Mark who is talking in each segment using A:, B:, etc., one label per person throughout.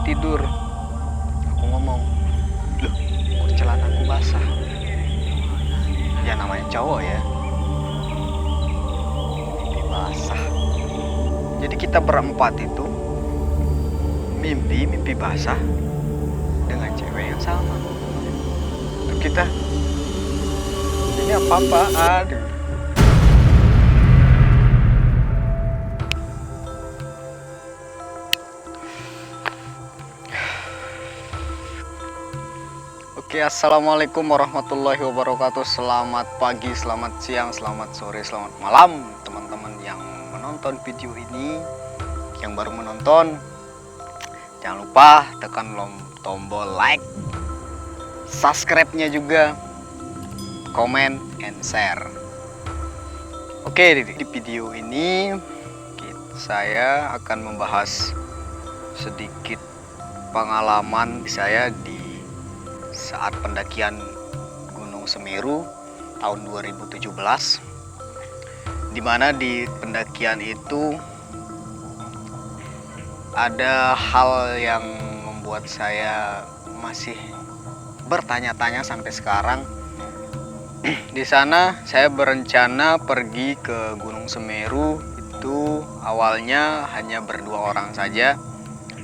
A: tidur. Aku ngomong, loh kok celanaku basah? Ya namanya cowok ya, mimpi basah. Jadi kita berempat itu mimpi basah dengan cewek yang sama. Terus kita, ini apa-apaan? Oke, assalamualaikum warahmatullahi wabarakatuh. Selamat pagi, selamat siang, selamat sore, selamat malam teman-teman yang menonton video ini. Yang baru menonton, jangan lupa tekan tombol like, subscribe-nya juga, comment and share. Oke, di video ini saya akan membahas sedikit pengalaman saya di saat pendakian Gunung Semeru tahun 2017, di mana di pendakian itu ada hal yang membuat saya masih bertanya-tanya sampai sekarang. Di sana saya berencana pergi ke Gunung Semeru itu awalnya hanya berdua orang saja,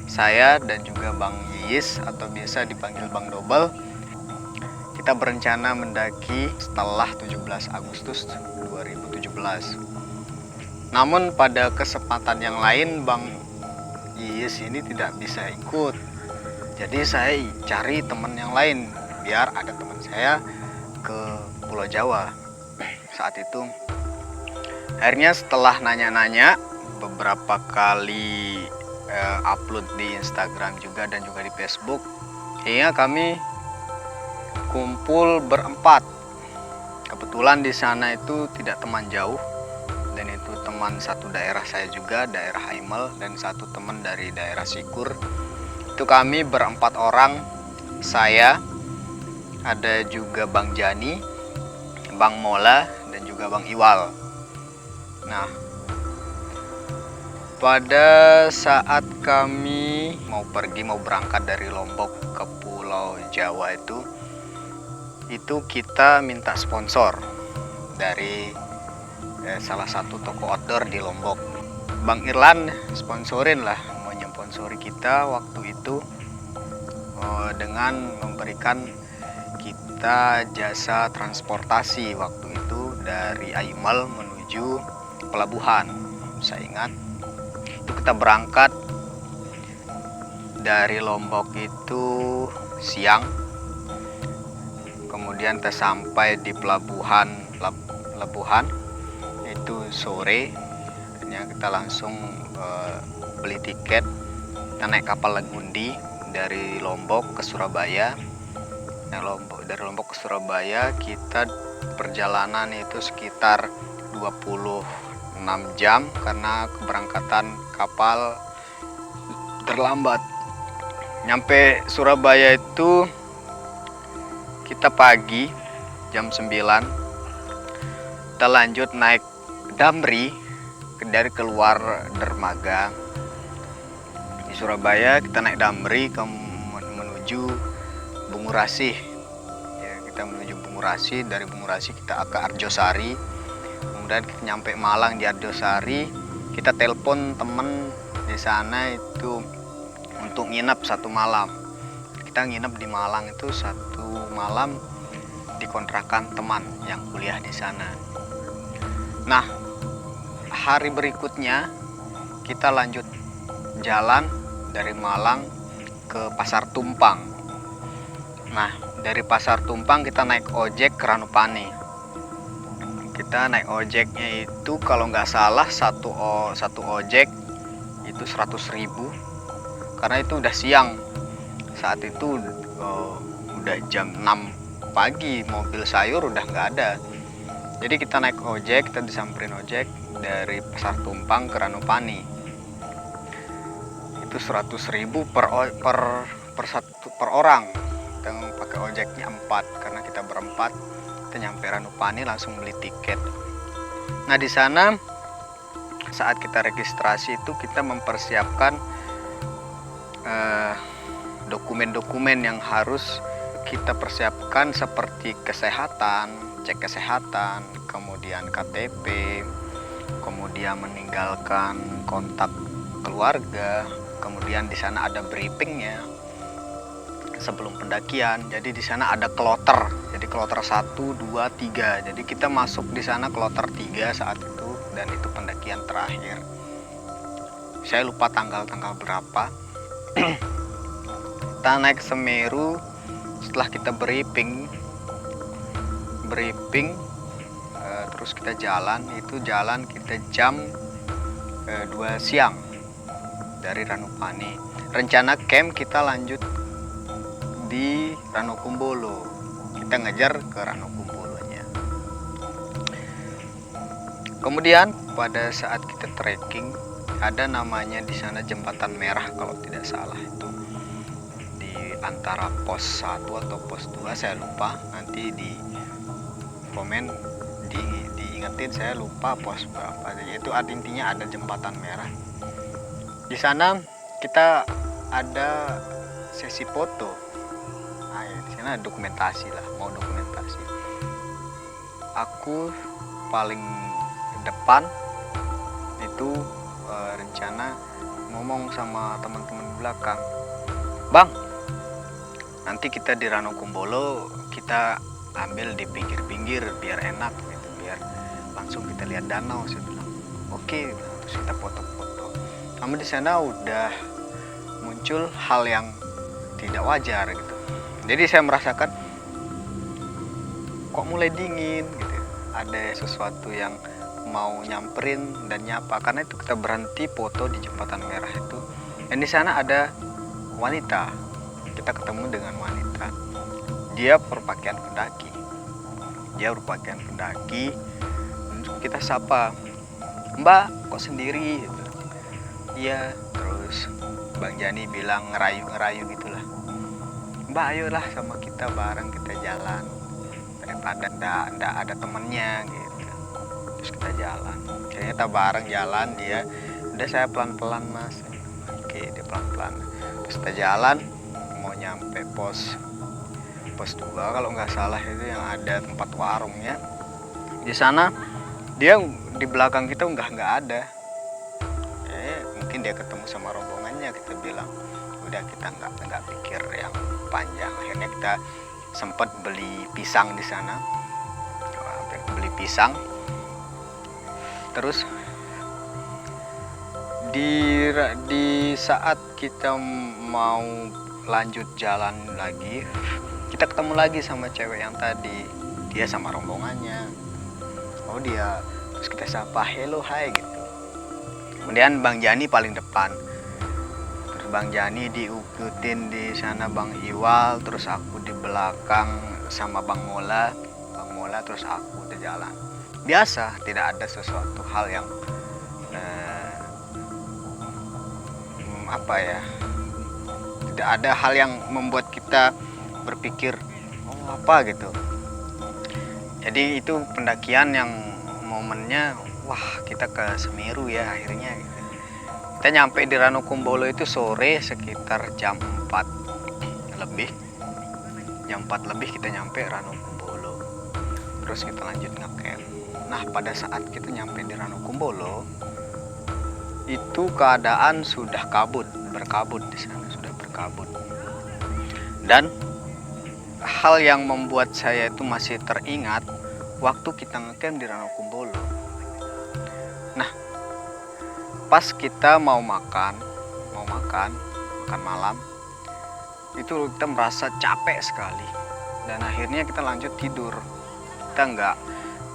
A: saya dan juga Bang Yis atau biasa dipanggil Bang Dobel. Kita berencana mendaki setelah 17 Agustus 2017. Namun pada kesempatan yang lain Bang Yis ini tidak bisa ikut. Jadi saya cari teman yang lain biar ada teman saya ke Pulau Jawa. Saat itu akhirnya setelah nanya-nanya beberapa kali upload di Instagram juga dan juga di Facebook, ya kami kumpul berempat. Kebetulan di sana itu tidak teman jauh, dan itu teman satu daerah saya juga, daerah Haimel, dan satu teman dari daerah Sikur. Itu kami berempat orang, saya, ada juga Bang Jani, Bang Mola, dan juga Bang Iwal. Nah, pada saat kami mau berangkat dari Lombok ke Pulau Jawa itu kita minta sponsor dari salah satu toko outdoor di Lombok. Bang Irlan sponsorin lah, mau nysponsori kita waktu itu dengan memberikan kita jasa transportasi waktu itu dari Aimal menuju pelabuhan. Saya ingat itu kita berangkat dari Lombok itu siang, kemudian kita sampai di pelabuhan itu sore. Akhirnya kita langsung beli tiket, kita naik kapal Legundi dari Lombok ke Surabaya. Dari Lombok ke Surabaya kita perjalanan itu sekitar 26 jam karena keberangkatan kapal terlambat. Nyampe Surabaya itu kita pagi jam 9. Kita lanjut naik Damri dari keluar dermaga di Surabaya. Kita naik Damri menuju Bungurasih. Ya, kita menuju Bungurasih, dari Bungurasih kita ke Arjosari. Kemudian kita nyampe Malang di Arjosari, kita telepon temen di sana itu untuk nginep satu malam. Kita nginep di Malang itu satu malam di kontrakan teman yang kuliah di sana. Nah, hari berikutnya kita lanjut jalan dari Malang ke Pasar Tumpang. Nah, dari Pasar Tumpang kita naik ojek ke Ranupani. Kita naik ojeknya itu kalau nggak salah satu ojek itu 100.000, karena itu udah siang. Saat itu udah jam 6 pagi, mobil sayur udah nggak ada. Jadi kita naik ojek, kita disamperin ojek dari Pasar Tumpang ke Ranupani. Itu 100.000 per orang. Kita pakai ojeknya 4 karena kita berempat. Kita nyampe Ranupani langsung beli tiket. Nah, di sana saat kita registrasi itu kita mempersiapkan dokumen-dokumen yang harus kita persiapkan seperti kesehatan, cek kesehatan, kemudian KTP, kemudian meninggalkan kontak keluarga, kemudian di sana ada briefingnya sebelum pendakian. Jadi di sana ada kloter. Jadi kloter 1, 2, 3. Jadi kita masuk di sana kloter 3 saat itu, dan itu pendakian terakhir. Saya lupa tanggal-tanggal berapa. Kita naik Semeru. Setelah kita briefing, terus kita jalan. Itu jalan kita jam 2 siang dari Ranupani. Rencana camp kita lanjut di Ranokumbolo. Kita ngejar ke Ranokumbolonya. Kemudian pada saat kita trekking, ada namanya di sana jembatan merah kalau tidak salah, itu di antara pos 1 atau pos 2, saya lupa. Nanti di komen diingetin, saya lupa pos berapa. Jadi itu intinya ada jembatan merah. Di sana kita ada sesi foto. Nah, di sana dokumentasi lah, mau dokumentasi. Aku paling depan itu rencana ngomong sama teman-teman belakang, "Bang, nanti kita di Ranokumbolo kita ambil di pinggir-pinggir biar enak gitu, biar langsung kita lihat danau." Saya bilang, "Oke." Terus kita foto-foto. Namun di sana udah muncul hal yang tidak wajar gitu. Jadi saya merasakan kok mulai dingin gitu. Ada sesuatu yang mau nyamperin dan nyapa, karena itu kita berhenti foto di jembatan merah itu. Dan di sana ada wanita. Kita ketemu dengan wanita. Dia berpakaian pendaki. Kita sapa, "Mbak, kok sendiri?" Gitu. "Iya." Terus Bang Jani bilang ngerayu gitulah, "Mbak, ayolah sama kita bareng, kita jalan daripada ndak ada temennya gitu." Terus kita jalan. Akhirnya kita bareng jalan. Dia, "Udah, saya pelan-pelan Mas." Oke, dia pelan-pelan. Terus kita jalan mau nyampe pos 2 kalau nggak salah, itu yang ada tempat warungnya. Di sana dia di belakang kita nggak ada. Mungkin dia ketemu sama rombongannya. Kita bilang, udah, kita nggak pikir yang panjang. Akhirnya kita sempat beli pisang di sana. Terus di saat kita mau lanjut jalan lagi, kita ketemu lagi sama cewek yang tadi. Dia sama rombongannya. Terus kita sapa, "Hello, hai" gitu. Kemudian Bang Jani paling depan. Terus Bang Jani diikutin di sana Bang Iwal, terus aku di belakang sama Bang Mola, terus aku udah jalan. Biasa, tidak ada sesuatu hal yang tidak ada hal yang membuat kita berpikir apa gitu. Jadi itu pendakian yang momennya, wah, kita ke Semeru ya akhirnya gitu. Kita nyampe di Ranokumbolo itu sore sekitar jam 4 lebih. Jam 4 lebih kita nyampe Ranokumbolo. Terus kita lanjut ngecamp. Nah, pada saat kita nyampe di Ranokumbolo, itu keadaan sudah berkabut di sana, sudah berkabut. Dan hal yang membuat saya itu masih teringat waktu kita ngecamp di Ranokumbolo. Nah, pas kita mau makan malam, itu kita merasa capek sekali. Dan akhirnya kita lanjut tidur. Kita nggak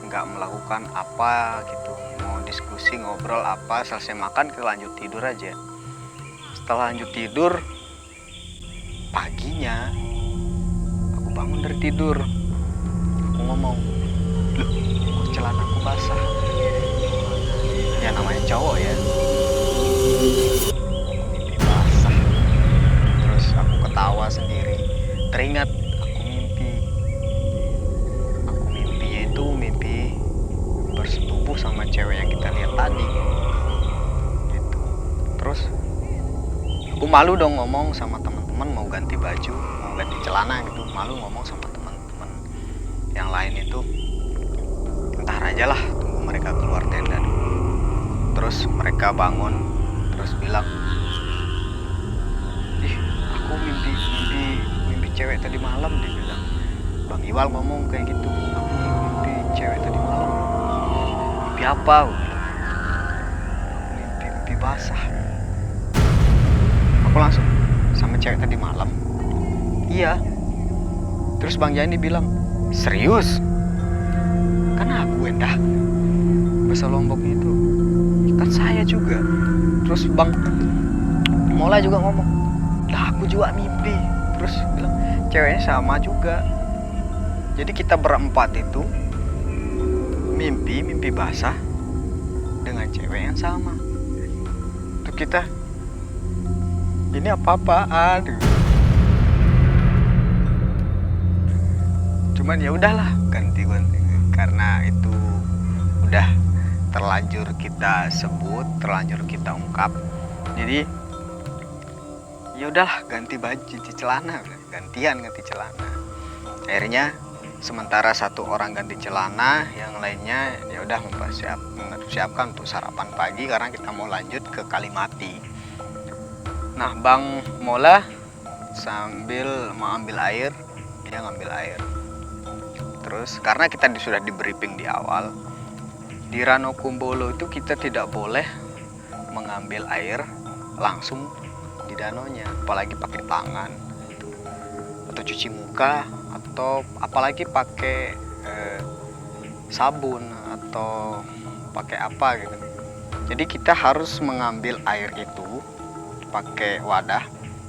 A: melakukan apa gitu, mau diskusi, ngobrol apa. Selesai makan kita lanjut tidur aja. Setelah lanjut tidur, paginya aku bangun dari tidur. Aku ngomong, "Loh, kok celanaku basah?" Ya namanya cowok ya. Mimpi basah. Terus aku ketawa sendiri. Teringat aku mimpinya itu mimpi bersetubuh sama cewek yang kita lihat tadi gitu. Terus aku malu dong ngomong sama teman-teman teman-teman mau ganti baju, mau ganti celana gitu, malu ngomong sama teman-teman yang lain itu, entar aja lah, tunggu mereka keluar tenda dulu. Terus mereka bangun, terus bilang, ih aku mimpi cewek tadi malam, dia bilang. Bang Iwal ngomong kayak gitu, aku mimpi cewek tadi malam. Mimpi apa? Mimpi basah. Aku langsung, sama cewek tadi malam? Iya. Terus Bang Jani bilang, serius? Kan aku Endah, bahasa Lomboknya itu, kan saya juga. Terus Bang Mola juga ngomong, lah aku juga mimpi. Terus bilang, ceweknya sama juga. Jadi kita berempat itu mimpi basah dengan cewek yang sama. Itu kita, ini apa-apaan? Cuman ya udahlah, ganti karena itu udah terlanjur kita sebut, terlanjur kita ungkap. Jadi ya udahlah, ganti baju, ganti celana, ganti celana. Akhirnya sementara satu orang ganti celana, yang lainnya ya udah mempersiapkan untuk sarapan pagi karena kita mau lanjut ke Kalimati. Nah, Bang Mola sambil mau ambil air, dia ngambil air. Terus karena kita sudah di briefing di awal, di Ranokumbolo itu kita tidak boleh mengambil air langsung di danaunya, apalagi pakai tangan atau cuci muka, atau apalagi pakai sabun atau pakai apa gitu. Jadi kita harus mengambil air itu pakai wadah,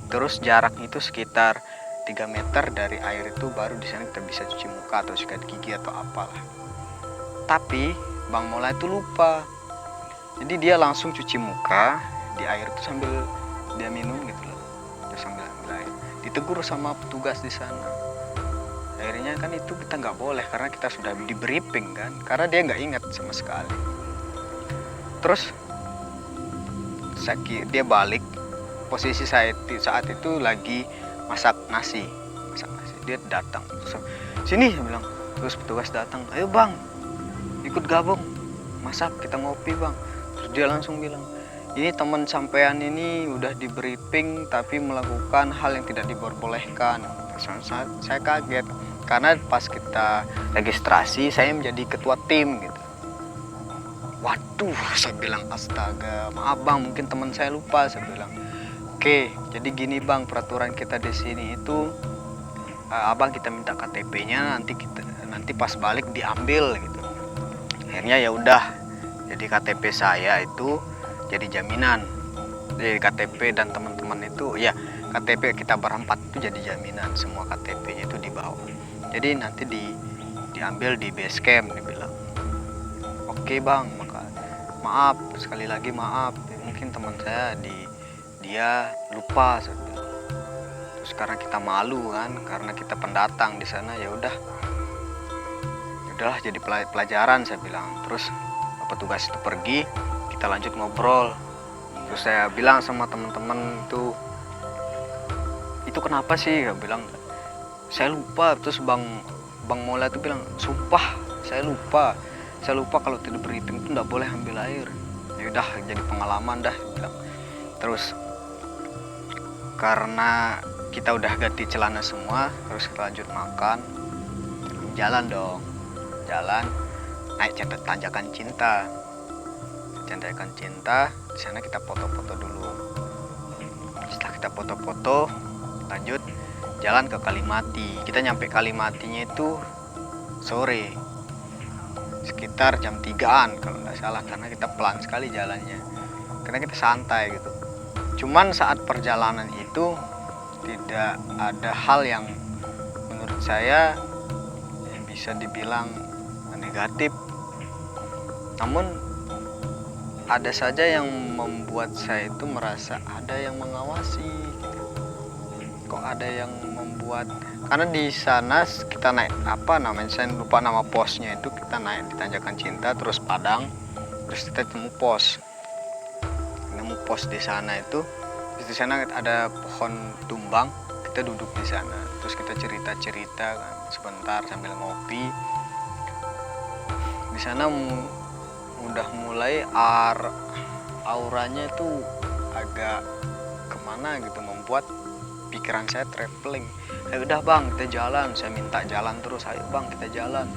A: terus jarak itu sekitar 3 meter dari air itu, baru di sana kita bisa cuci muka atau sikat gigi atau apalah. Tapi Bang Mola itu lupa, jadi dia langsung cuci muka di air itu sambil dia minum gitu loh, dia sambil ambil air. Ditegur sama petugas di sana. Akhirnya kan itu kita nggak boleh karena kita sudah di briefing kan, karena dia nggak ingat sama sekali. Terus dia balik, posisi saya saat itu lagi masak nasi. Dia datang, terus sini, saya bilang. Terus petugas datang, ayo Bang, ikut gabung masak, kita ngopi Bang. Terus dia langsung bilang, ini teman sampean ini udah di briefing tapi melakukan hal yang tidak diperbolehkan. Saya kaget karena pas kita registrasi saya menjadi ketua tim gitu. Waduh, saya bilang astaga, maaf Bang, mungkin teman saya lupa. Saya bilang, oke, jadi gini Bang, peraturan kita di sini itu Abang kita minta KTP-nya, nanti pas balik diambil gitu. Akhirnya ya udah, jadi KTP saya itu jadi jaminan. Jadi KTP dan teman-teman itu ya, KTP kita berempat itu jadi jaminan, semua KTP-nya itu dibawa. Jadi nanti diambil di base camp, dibilang. Oke Bang, maaf sekali lagi, maaf, mungkin teman saya dia lupa. Terus karena kita malu kan, karena kita pendatang di sana, ya udahlah jadi pelajaran, saya bilang. Terus petugas itu pergi, kita lanjut ngobrol. Terus saya bilang sama teman-teman itu kenapa sih? Saya bilang, saya lupa. Terus Bang Mola itu bilang, sumpah saya lupa kalau tidak briefing itu nggak boleh ambil air. Ya udah, jadi pengalaman dah, bilang. Terus karena kita udah ganti celana semua, terus kita lanjut makan, jalan naik tanjakan cinta. Di sana kita foto-foto dulu. Setelah kita foto-foto, lanjut jalan ke Kalimati. Kita nyampe Kalimatinya itu sore, sekitar jam 3-an kalau nggak salah, karena kita pelan sekali jalannya, karena kita santai gitu. Cuman saat perjalanan itu tidak ada hal yang menurut saya bisa dibilang negatif, namun ada saja yang membuat saya itu merasa ada yang mengawasi gitu. Kok ada yang membuat, karena di sana kita naik saya lupa nama posnya itu, kita naik di tanjakan cinta terus Padang, terus kita nemu pos di sana itu Di sana ada pohon tumbang, kita duduk di sana, terus kita cerita-cerita kan sebentar sambil ngopi. Di sana udah mulai auranya itu agak kemana gitu, membuat pikiran saya traveling. Ayo udah bang, kita jalan. Saya minta jalan terus. Ayo bang, kita jalan.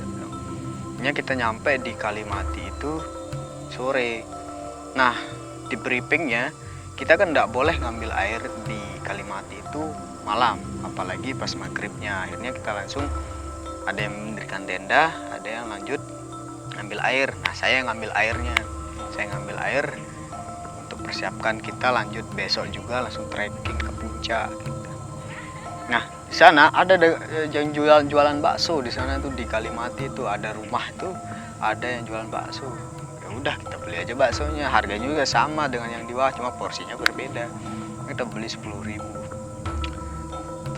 A: Kita nyampe di Kalimati itu sore. Nah, di briefingnya kita kan nggak boleh ngambil air di Kalimati itu malam, apalagi pas maghribnya. Akhirnya kita langsung ada yang mendirikan tenda, ada yang lanjut ngambil air. Nah, saya yang ngambil airnya. Saya ngambil air untuk persiapkan kita lanjut besok juga langsung trekking ke puncak. Gitu. Nah, di sana ada yang jualan bakso. Di sana tuh di Kalimati itu ada rumah tuh ada yang jualan bakso. Ya udah, kita beli aja baksonya. Harganya juga sama dengan yang di bawah, cuma porsinya berbeda. Kita beli 10.000.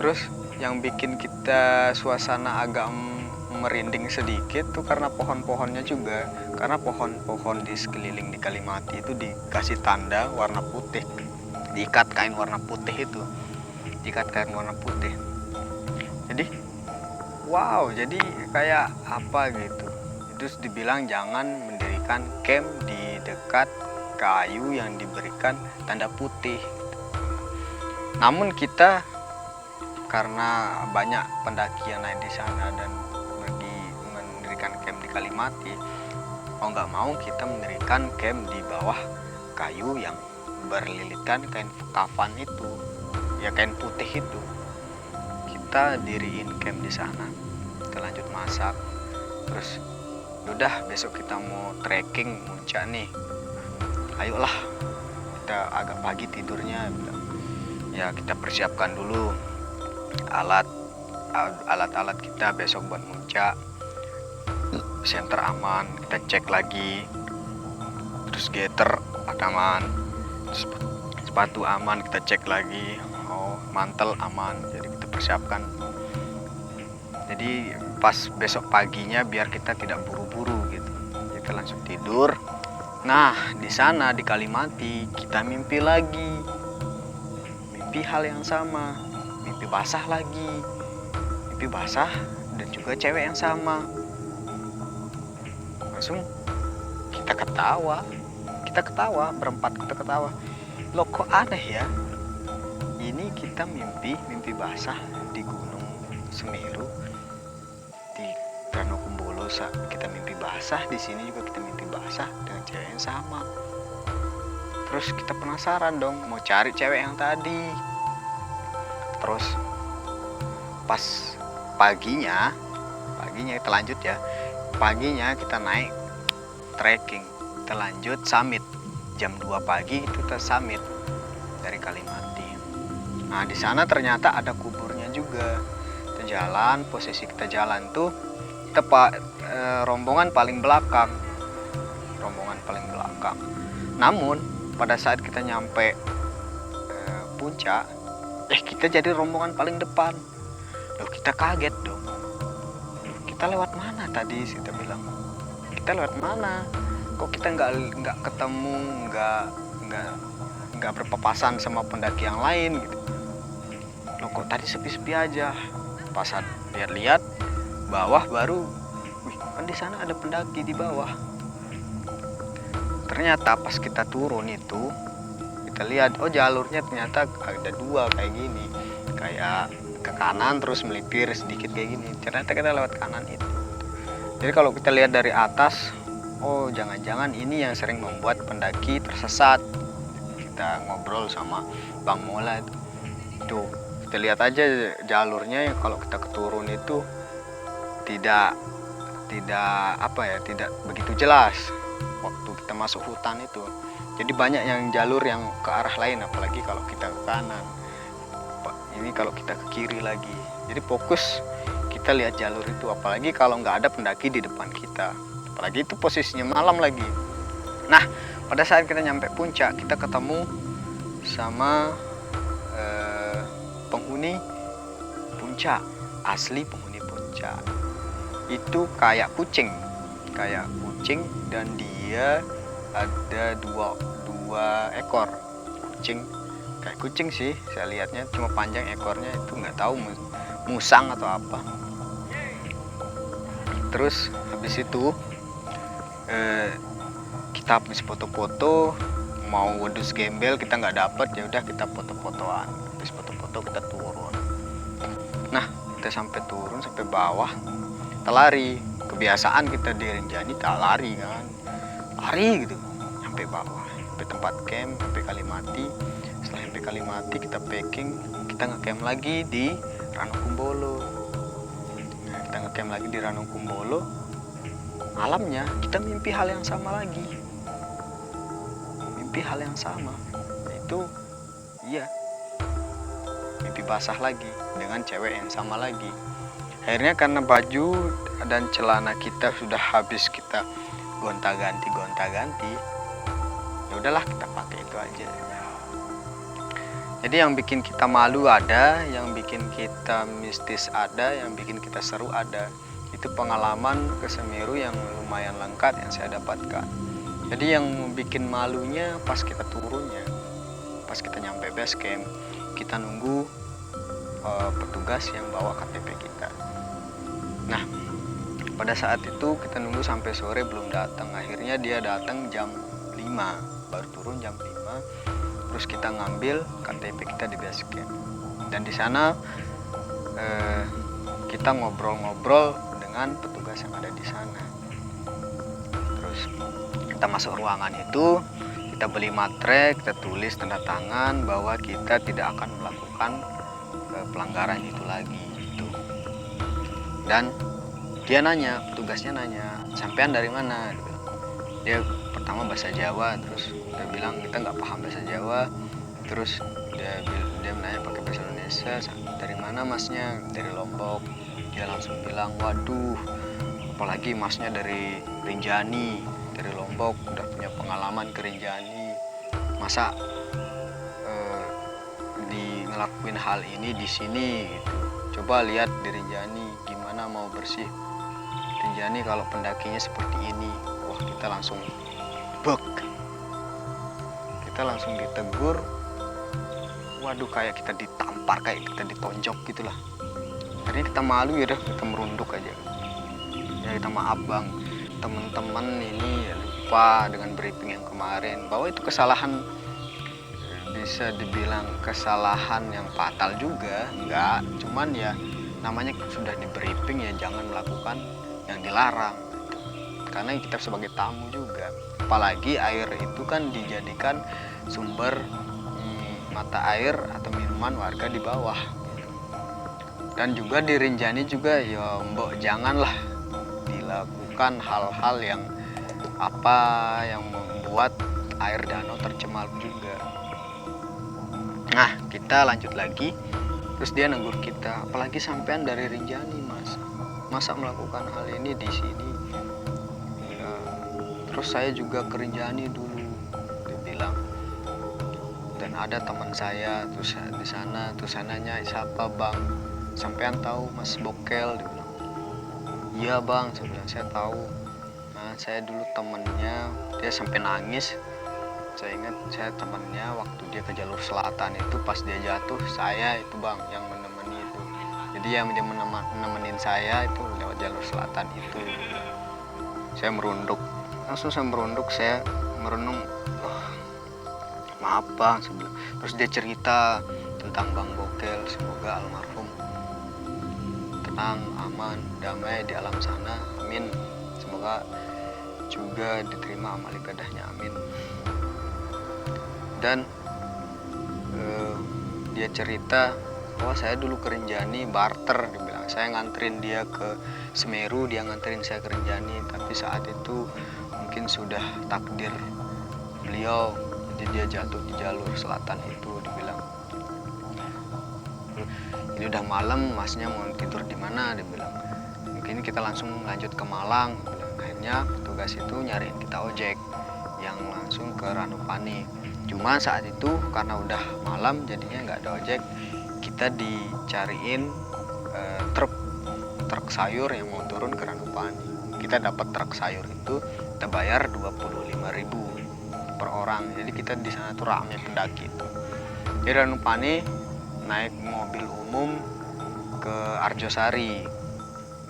A: Terus yang bikin kita suasana agak merinding sedikit tuh karena pohon-pohonnya juga. Karena pohon-pohon di sekeliling di Kalimati itu dikasih tanda warna putih, diikat kain warna putih itu, diikat kain warna putih. Jadi wow, jadi kayak apa gitu. Terus dibilang jangan mendirikan camp di dekat kayu yang diberikan tanda putih. Namun kita karena banyak pendaki yang naik di sana dan mendirikan camp di Kalimati, mau nggak mau kita mendirikan camp di bawah kayu yang berlilitkan kain kafan itu, ya kain putih itu. Kita diriin camp di sana, kita lanjut masak. Terus udah besok kita mau trekking puncak nih, ayolah kita agak pagi tidurnya. Ya kita persiapkan dulu alat-alat kita besok buat muncak. Senter aman, kita cek lagi. Terus gaiter aman, terus sepatu aman, kita cek lagi. Oh, mantel aman, jadi kita persiapkan. Jadi pas besok paginya biar kita tidak buru-buru gitu, kita langsung tidur. Nah, di sana di Kalimati kita mimpi lagi, mimpi hal yang sama, mimpi basah lagi, mimpi basah dan juga cewek yang sama. Langsung kita ketawa berempat, kita ketawa. Loh kok aneh ya, ini kita mimpi basah di Gunung Semeru, di Danau Kumbolo kita mimpi basah, di sini juga kita mimpi basah dengan cewek yang sama. Terus kita penasaran dong, mau cari cewek yang tadi. Terus pas paginya kita lanjut ya. Paginya kita naik trekking, kita lanjut summit. Jam 2 pagi itu kita summit dari Kalimati. Nah, di sana ternyata ada kuburnya juga. Kita jalan, posisi kita jalan tuh kita rombongan paling belakang. Namun pada saat kita nyampe puncak, kita jadi rombongan paling depan. Loh, kita kaget dong. Kita lewat mana tadi? Kita bilang, kita lewat mana? Kok kita nggak ketemu, nggak berpapasan sama pendaki yang lain gitu. Loh, kok tadi sepi-sepi aja. Pas lihat bawah baru, wih, kan di sana ada pendaki di bawah. Ternyata pas kita turun itu, kita lihat, oh jalurnya ternyata ada dua kayak gini, kayak ke kanan terus melipir sedikit kayak gini. Ternyata kita lewat kanan itu. Jadi kalau kita lihat dari atas, oh jangan-jangan ini yang sering membuat pendaki tersesat. Kita ngobrol sama Bang Mola itu. Tuh, kita lihat aja jalurnya, kalau kita keturun itu tidak begitu jelas waktu kita masuk hutan itu. Jadi banyak yang jalur yang ke arah lain, apalagi kalau kita ke kanan. Ini kalau kita ke kiri lagi. Jadi fokus kita lihat jalur itu, apalagi kalau nggak ada pendaki di depan kita. Apalagi itu posisinya malam lagi. Nah, pada saat kita nyampe puncak, kita ketemu sama penghuni puncak, asli penghuni puncak. Itu kayak kucing dan dia ada dua ekor kucing kayak kucing sih saya lihatnya, cuma panjang ekornya itu nggak tahu musang atau apa. Terus habis itu kita habis foto-foto, mau wedus gembel kita nggak dapet, ya udah kita foto-fotoan. Habis foto-foto kita turun. Nah kita sampai turun sampai bawah, kita lari. Kebiasaan kita di Rinjani tak lari kan, lari gitu sampai bawah, sampai tempat camp, sampai Kalimati. Setelah sampai Kalimati kita packing, kita ngecamp lagi di Ranukumbolo. Nah, kita ngecamp lagi di Ranukumbolo. Malamnya kita mimpi hal yang sama lagi, mimpi hal yang sama, itu iya, mimpi basah lagi dengan cewek yang sama lagi. Akhirnya karena baju dan celana kita sudah habis kita gonta-ganti, ya udahlah kita pakai itu aja. Jadi yang bikin kita malu ada, yang bikin kita mistis ada, yang bikin kita seru ada. Itu pengalaman ke Semeru yang lumayan lengkap yang saya dapatkan. Jadi yang bikin malunya pas kita turunnya, pas kita nyampe base camp, kita nunggu petugas yang bawa KTP kita. Nah pada saat itu kita nunggu sampai sore belum datang. Akhirnya dia datang jam 5, baru turun jam 5. Terus kita ngambil KTP kita di base camp. Dan di sana kita ngobrol-ngobrol dengan petugas yang ada di sana. Terus kita masuk ruangan itu, kita beli materai, kita tulis tanda tangan bahwa kita tidak akan melakukan pelanggaran itu lagi gitu. Dan dia nanya, petugasnya nanya, sampean dari mana? Dia pertama bahasa Jawa, terus dia bilang kita nggak paham bahasa Jawa. Terus dia menanya pakai bahasa Indonesia, dari mana masnya? Dari Lombok. Dia langsung bilang, waduh, apalagi masnya dari Rinjani, dari Lombok, udah punya pengalaman ke Rinjani, masa ngelakuin hal ini di sini gitu. Coba lihat di Rinjani gimana mau bersih Rinjani kalau pendakinya seperti ini. Wah kita langsung bek, kita langsung ditegur. Waduh kayak kita ditampar, kayak kita ditonjok gitulah. Jadi kita malu ya, kita merunduk aja. Ya kita maaf bang, teman-teman ini lupa dengan briefing yang kemarin bahwa itu kesalahan, bisa dibilang kesalahan yang fatal juga, enggak, cuman ya namanya sudah di briefing ya jangan melakukan yang dilarang gitu. Karena kita sebagai tamu juga, apalagi air itu kan dijadikan sumber mata air atau minuman warga di bawah gitu. Dan juga di Rinjani juga ya mbok janganlah dilakukan hal-hal yang membuat air danau tercemar juga. Nah kita lanjut lagi, terus dia negur kita, apalagi sampean dari Rinjani mas, masa melakukan hal ini di sini? Ya, terus saya juga ke Rinjani dulu, dia bilang, dan ada teman saya terus di sana. Terus saya nanya, siapa bang, sampean tahu Mas Bokel? Dia bilang, iya bang, saya bilang saya tahu. Nah saya dulu temennya, dia sampai nangis. Saya ingat saya temannya waktu dia ke jalur selatan itu, pas dia jatuh saya itu bang yang menemani itu. Jadi yang dia menemenin saya itu lewat jalur selatan itu. Saya merunduk, langsung saya merunduk, saya merenung, oh, maaf bang. Terus dia cerita tentang Bang Bokel, semoga almarhum tenang, aman, damai di alam sana, amin. Semoga juga diterima amal ibadahnya, amin. Dan dia cerita bahwa saya dulu ke Rinjani barter, dia bilang saya nganterin dia ke Semeru, dia nganterin saya ke Rinjani, tapi saat itu mungkin sudah takdir beliau, jadi dia jatuh di jalur selatan itu. Dibilang ini udah malam, masnya mau tidur di mana? Dia bilang mungkin kita langsung lanjut ke Malang. Akhirnya petugas itu nyariin kita ojek yang langsung ke Ranupani. Cuma saat itu karena udah malam jadinya nggak ada ojek, kita dicariin truk sayur yang mau turun ke Ranupani. Kita dapat truk sayur itu kita bayar 25.000 per orang. Jadi kita di sana tuh rame pendaki itu. Dari Ranupane naik mobil umum ke Arjosari.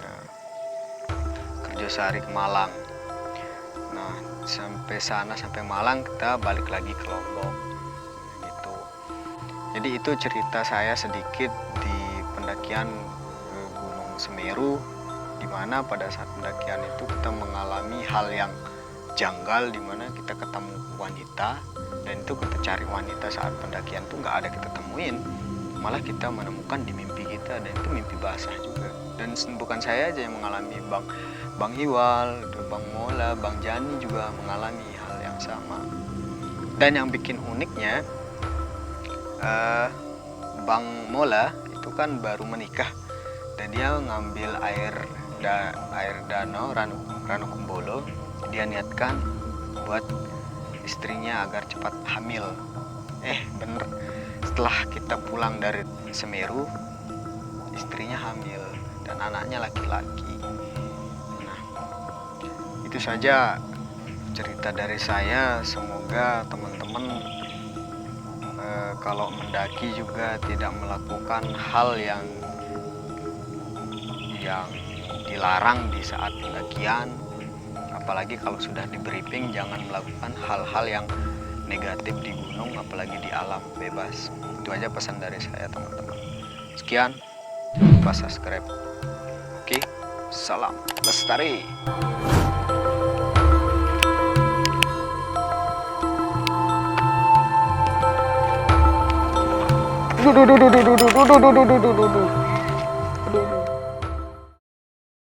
A: Nah, ke Arjosari ke Malang. Nah, sampai sana, sampai Malang, kita balik lagi ke Lombok gitu. Jadi itu cerita saya sedikit di pendakian Gunung Semeru, di mana pada saat pendakian itu kita mengalami hal yang janggal, di mana kita ketemu wanita, dan itu kita cari wanita saat pendakian tuh nggak ada kita temuin, malah kita menemukan di mimpi kita, dan itu mimpi basah juga. Dan bukan saya aja yang mengalami, Bang Iwal, Bang Mola, Bang Jani juga mengalami hal yang sama. Dan yang bikin uniknya, Bang Mola itu kan baru menikah, dan dia ngambil air danau Ranukumbolo, dia niatkan buat istrinya agar cepat hamil. Bener, setelah kita pulang dari Semeru, istrinya hamil dan anaknya laki-laki. Nah, itu saja cerita dari saya. Semoga teman-teman kalau mendaki juga tidak melakukan hal yang dilarang di saat pendakian. Apalagi kalau sudah di briefing, jangan melakukan hal-hal yang negatif di gunung, apalagi di alam bebas. Itu aja pesan dari saya, teman-teman. Sekian, jangan lupa subscribe. Oke, salam lestari. Duh, duh, duh, duh, duh, duh, duh, duh, duh, duh, duh, duh, duh.